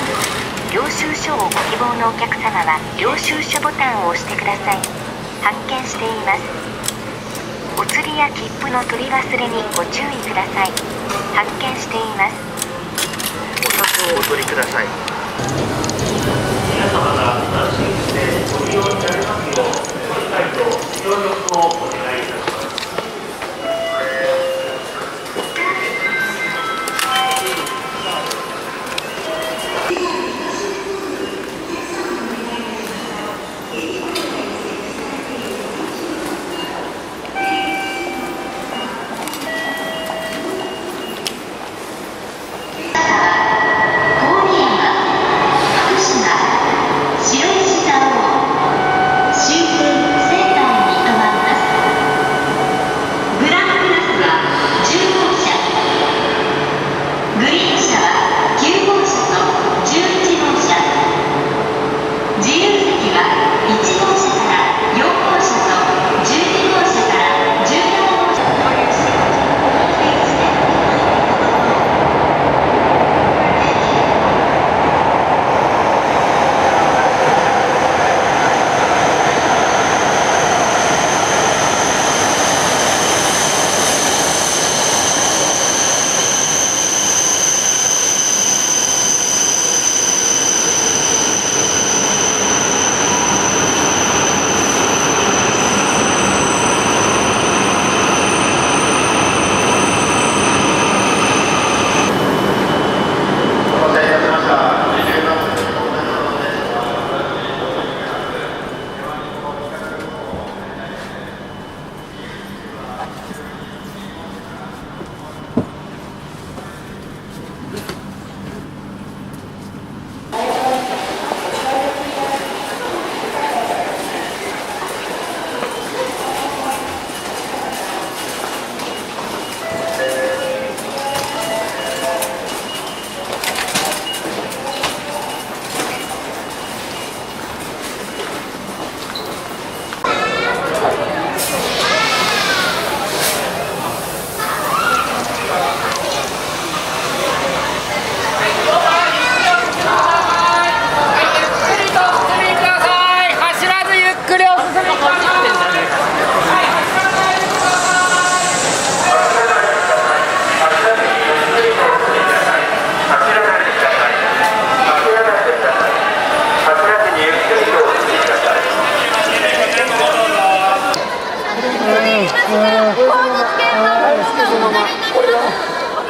さい。領収書をご希望のお客様は領収書ボタンを押してください。発券しています。お釣りや切符の取り忘れにご注意ください。発券しています。お札をお取りください。皆様が安心してご利用になれますよう、しっかりとご協力をお願いいたします。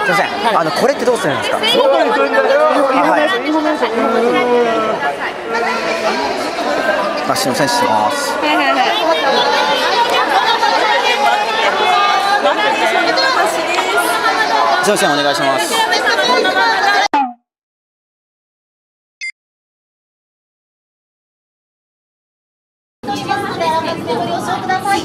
すみません、これってどうするんですか？あ、すみません、してます。すみません、お願いします。ご利用ください。